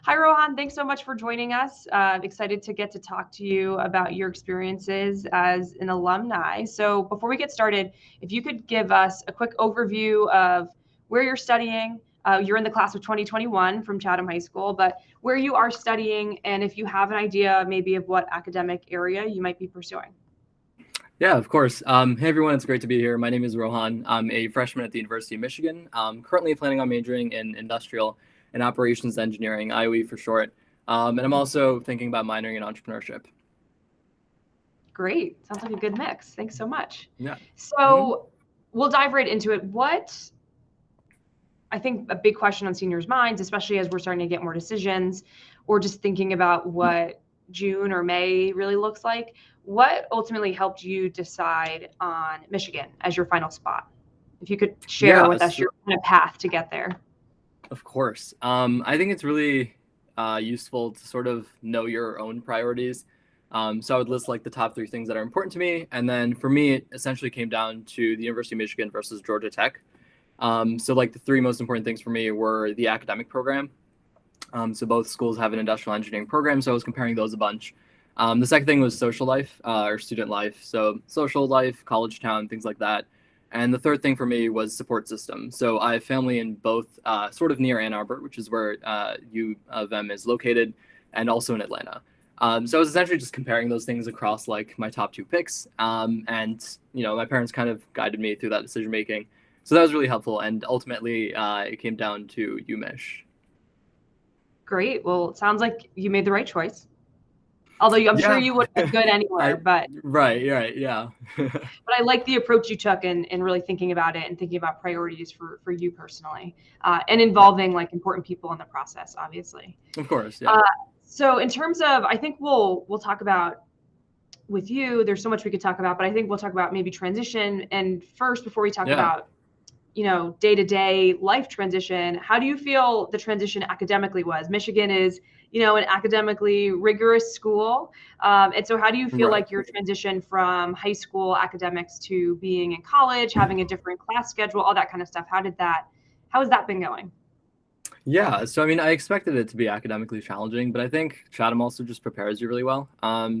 Hi, Rohan. Thanks so much for joining us. Excited to get to talk to you about your experiences as an alumni. So before we get started, if you could give us a quick overview of where you're studying. You're in the class of 2021 from Chatham High School, but where you are studying and if you have an idea maybe of what academic area you might be pursuing. Yeah, of course. Hey everyone, it's great to be here. My name is Rohan. I'm a freshman at the University of Michigan. I'm currently planning on majoring in industrial and operations engineering, IOE for short. And I'm also thinking about minoring in entrepreneurship. Great. Sounds like a good mix. Thanks so much. Yeah. hmm So we'll dive right into it. I think a big question on seniors' minds, especially as we're starting to get more decisions or just thinking about what June or May really looks like. What ultimately helped you decide on Michigan as your final spot? If you could share Yeah, with us your kind of path to get there. of course. I think it's really useful to sort of know your own priorities. So I would list like the top three things that are important to me. And then for me, it essentially came down to the University of Michigan versus Georgia Tech. So like the three most important things for me were the academic program. So both schools have an industrial engineering program, so I was comparing those a bunch. The second thing was social life or student life, so social life, college town, things like that. And the third thing for me was support system. So I have family in both sort of near Ann Arbor, which is where U of M is located, and also in Atlanta. So I was essentially just comparing those things across like my top two picks. And my parents kind of guided me through that decision making. So that was really helpful. And ultimately, it came down to UMich. Great. Well, it sounds like you made the right choice. Although I'm sure Yeah, you would have been good anywhere, I but right, yeah. I like the approach you took in really thinking about it and thinking about priorities for you personally, and Yeah, involving like important people in the process, obviously. of course, yeah. Uh, so in terms of, I think we'll talk about with you. There's so much we could talk about, but I think we'll talk about maybe transition. And first, before we talk Yeah. about day-to-day life transition, how do you feel the transition academically was? Michigan is an academically rigorous school, and so how do you feel Right. like your transition from high school academics to being in college, having a different class schedule, all that kind of stuff, how has that been going? Yeah, so I mean, I expected it to be academically challenging, but I think Chatham also just prepares you really well.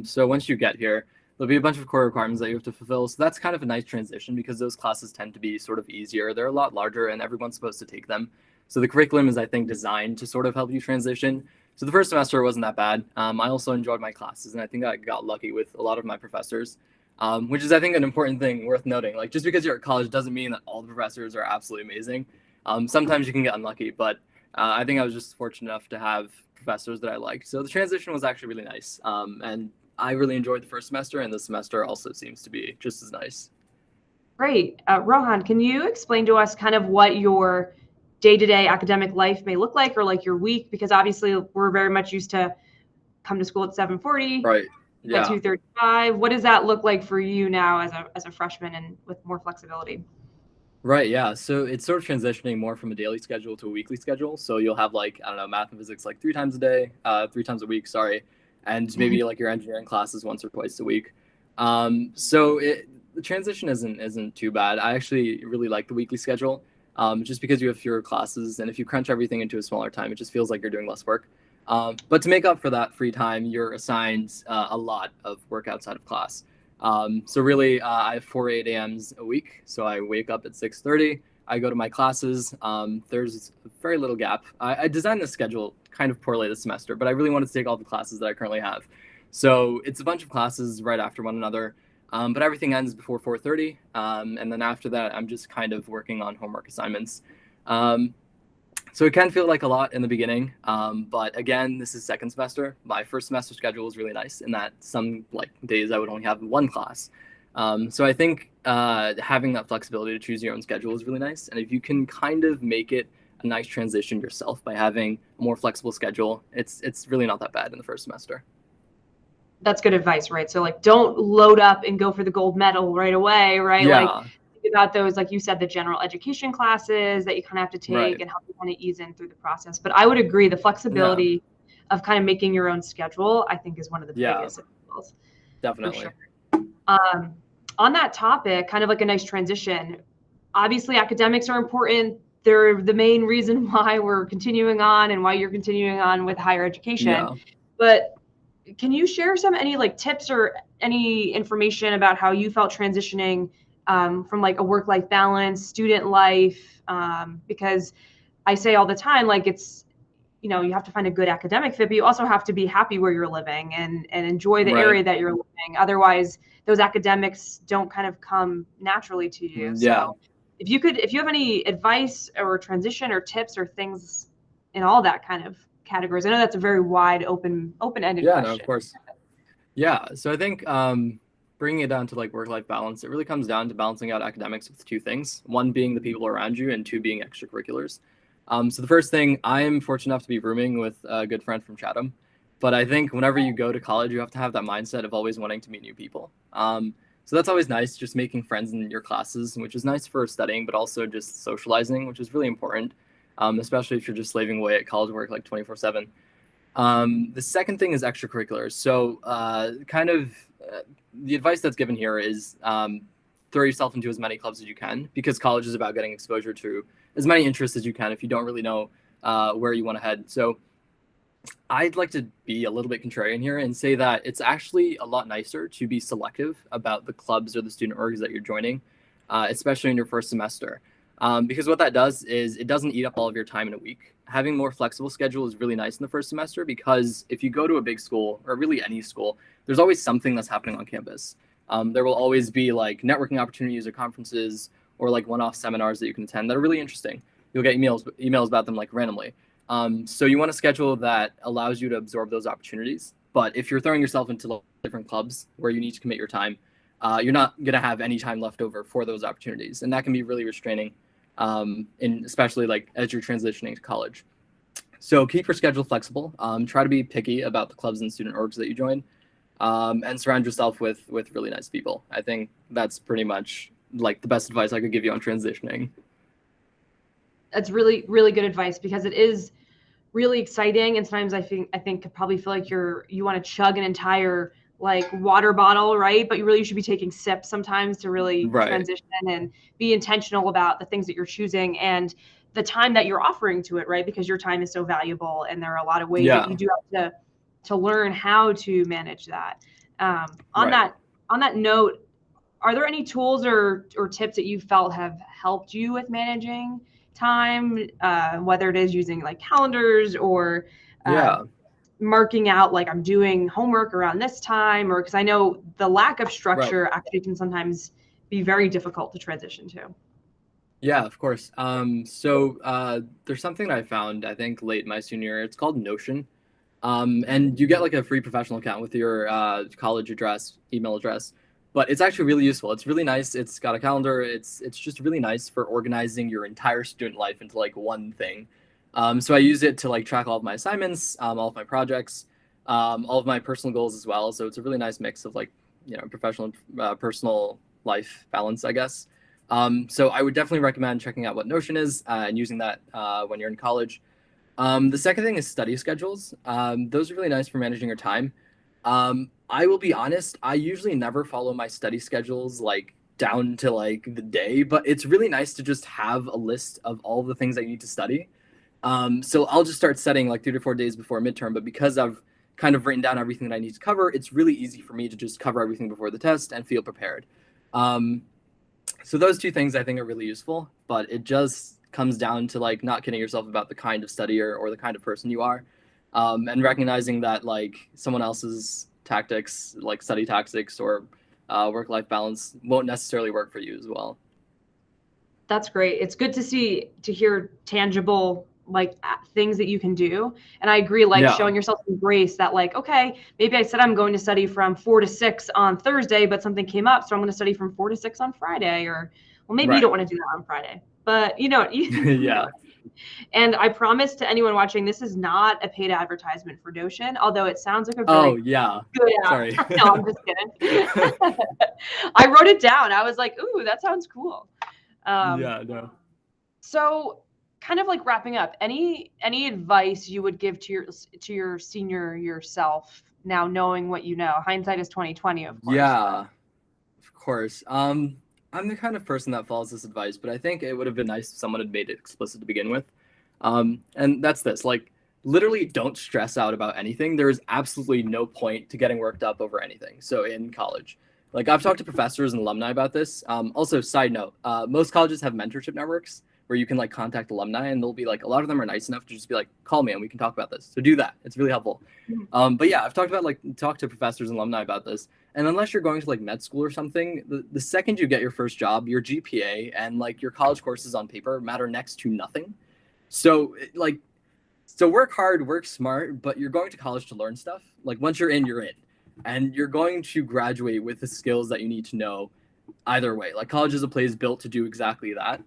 So once you get here, there'll be a bunch of core requirements that you have to fulfill. So that's kind of a nice transition because those classes tend to be sort of easier. They're a lot larger, and everyone's supposed to take them. So the curriculum is, I think, designed to sort of help you transition. So the first semester wasn't that bad. I also enjoyed my classes, and I think I got lucky with a lot of my professors, which is, I think, an important thing worth noting. Like, just because you're at college doesn't mean that all the professors are absolutely amazing. Sometimes you can get unlucky, but I think I was just fortunate enough to have professors that I liked. So the transition was actually really nice. And I really enjoyed the first semester, and the semester also seems to be just as nice. Great. Rohan, can you explain to us kind of what your day-to-day academic life may look like, or like your week? Because obviously we're very much used to come to school at 7:40, Right. at Yeah. 2:35. What does that look like for you now as a freshman and with more flexibility? Right. Yeah. So it's sort of transitioning more from a daily schedule to a weekly schedule. So you'll have like, I don't know, math and physics like 3 times a day, 3 times a week, sorry. And maybe like your engineering classes once or twice a week. The transition isn't too bad. I actually really like the weekly schedule, just because you have fewer classes, and if you crunch everything into a smaller time, it just feels like you're doing less work. But to make up for that free time, you're assigned a lot of work outside of class. So really, I have 4 8 a.m.s a week. So I wake up at 6:30. I go to my classes. There's very little gap. I designed the schedule kind of poorly this semester, but I really wanted to take all the classes that I currently have. So it's a bunch of classes right after one another, but everything ends before 4:30, and then after that, I'm just kind of working on homework assignments. Um, so it can feel like a lot in the beginning, but again, this is second semester. My first semester schedule was really nice in that some like days I would only have one class. So I think having that flexibility to choose your own schedule is really nice, and if you can kind of make it a nice transition yourself by having a more flexible schedule, it's really not that bad in the first semester. That's good advice, right? So like don't load up and go for the gold medal right away, right? Like Yeah, think about those, like you said, the general education classes that you kind of have to take right. and help you kind of ease in through the process. But I would agree the Yeah, flexibility of kind of making your own schedule, I think, is one of the yeah, biggest appeals for definitely. sure. Um, on that topic, kind of like a nice transition. Obviously, academics are important. they're the main reason why we're continuing on and why you're continuing on with higher education. Yeah. But can you share any like tips or any information about how you felt transitioning from like a work-life balance, student life? Because I say all the time, like it's, you have to find a good academic fit, but you also have to be happy where you're living and enjoy the Right. area that you're living. Otherwise, those academics don't kind of come naturally to you. Yeah. So if you have any advice or transition or tips or things in all that kind of categories, I know that's a very wide, open-ended Yeah, no, of question. course. Yeah. So I think bringing it down to like work-life balance, it really comes down to balancing out academics with two things. One being the people around you, and two being extracurriculars. So the first thing, I am fortunate enough to be rooming with a good friend from Chatham. But I think whenever you go to college, you have to have that mindset of always wanting to meet new people. So that's always nice, just making friends in your classes, which is nice for studying, but also just socializing, which is really important, especially if you're just slaving away at college work like 24/7. The second thing is extracurriculars. So the advice that's given here is throw yourself into as many clubs as you can, because college is about getting exposure to as many interests as you can if you don't really know where you want to head. So I'd like to be a little bit contrarian here and say that it's actually a lot nicer to be selective about the clubs or the student orgs that you're joining, especially in your first semester. Because what that does is it doesn't eat up all of your time in a week. Having a more flexible schedule is really nice in the first semester, because if you go to a big school, or really any school, there's always something that's happening on campus. There will always be like networking opportunities or conferences or like one-off seminars that you can attend that are really interesting. You'll get emails about them like randomly. So you want a schedule that allows you to absorb those opportunities. But if you're throwing yourself into different clubs where you need to commit your time, you're not going to have any time left over for those opportunities. And that can be really restraining, especially like as you're transitioning to college. So keep your schedule flexible. Try to be picky about the clubs and student orgs that you join, and surround yourself with really nice people. I think that's pretty much like the best advice I could give you on transitioning. That's really, really good advice, because it is really exciting, and sometimes I think could probably feel like you want to chug an entire like water bottle, right? But you really should be taking sips sometimes to really Right. transition and be intentional about the things that you're choosing and the time that you're offering to it, right? Because your time is so valuable, and there are a lot of ways that Yeah. you do have to learn how to manage that. On Right. that note, are there any tools or tips that you felt have helped you with managing time, whether it is using like calendars or uh, Yeah. marking out like I'm doing homework around this time, or because I know the lack of Right. structure actually can sometimes be very difficult to transition to. Yeah, of course. So there's something that I found, I think, late my senior year. It's called Notion. And you get like a free professional account with your college address, email address. But it's actually really useful. It's really nice. It's got a calendar. It's just really nice for organizing your entire student life into like one thing. So I use it to like track all of my assignments, all of my projects, all of my personal goals as well. So it's a really nice mix of like, professional and personal life balance, I guess. So I would definitely recommend checking out what Notion is and using that when you're in college. The second thing is study schedules. Those are really nice for managing your time. I will be honest, I usually never follow my study schedules like down to like the day, but it's really nice to just have a list of all the things I need to study. So I'll just start setting like 3 to 4 days before midterm, but because I've kind of written down everything that I need to cover, it's really easy for me to just cover everything before the test and feel prepared. Um, so those two things I think are really useful, but it just comes down to like not kidding yourself about the kind of studier or the kind of person you are, and recognizing that like someone else's tactics, like study tactics or work-life balance, won't necessarily work for you as well. That's great. It's good to hear tangible like things that you can do. And I agree, like Yeah, showing yourself some grace that like, okay, maybe I said I'm going to study from 4 to 6 on Thursday, but something came up, so I'm going to study from 4 to 6 on Friday. Or well, maybe you don't right. want to do that on Friday, but you know. Yeah. And I promise to anyone watching, this is not a paid advertisement for Notion, although it sounds like a Oh very yeah. good app. Sorry. No, I'm just kidding. I wrote it down. I was like, ooh, that sounds cool. Um, Yeah, no. so kind of like wrapping up, any advice you would give to your senior yourself now knowing what you know? Hindsight is 2020, of course, but Yeah, of course. I'm the kind of person that follows this advice, but I think it would have been nice if someone had made it explicit to begin with. And that's this, like, literally don't stress out about anything. There is absolutely no point to getting worked up over anything. So in college, like I've talked to professors and alumni about this. Also, side note, most colleges have mentorship networks where you can like contact alumni, and they'll be like, a lot of them are nice enough to just be like, call me and we can talk about this. So do that. It's really helpful. But yeah, I've talked about like talk to professors and alumni about this. And unless you're going to like med school or something, the second you get your first job, your GPA and like your college courses on paper matter next to nothing. So like, so work hard, work smart, but you're going to college to learn stuff. Like once you're in, and you're going to graduate with the skills that you need to know either way. Like college is a place built to do exactly that.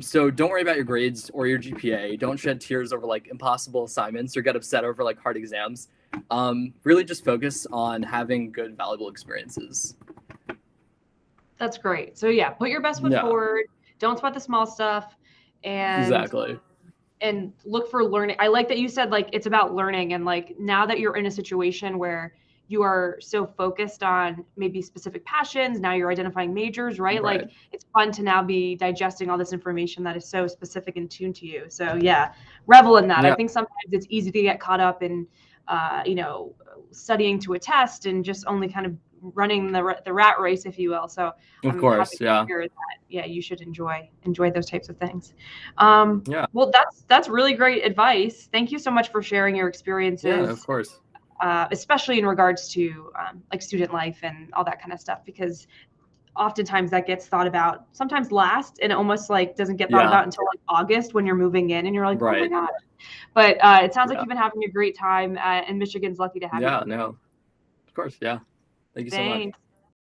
So don't worry about your grades or your GPA. Don't shed tears over like impossible assignments or get upset over like hard exams. Really just focus on having good, valuable experiences. That's great. So yeah, put your best foot forward. Don't sweat the small stuff, and look for learning. I like that you said like it's about learning, and like now that you're in a situation where you are so focused on maybe specific passions, now you're identifying majors, right? Like it's fun to now be digesting all this information that is so specific and tuned to you. So yeah, revel in that. I think sometimes it's easy to get caught up in, studying to a test and just only kind of running the rat race, if you will. So of course, happy to hear that, you should enjoy those types of things. Well, that's really great advice. Thank you so much for sharing your experiences. Yeah, of course. Especially in regards to like student life and all that kind of stuff, because oftentimes that gets thought about sometimes last, and it almost like doesn't get thought about until like August when you're moving in and you're like, oh my gosh. But it sounds like you've been having a great time, and Michigan's lucky to have you. Yeah, no, of course. Yeah. Thank you so much.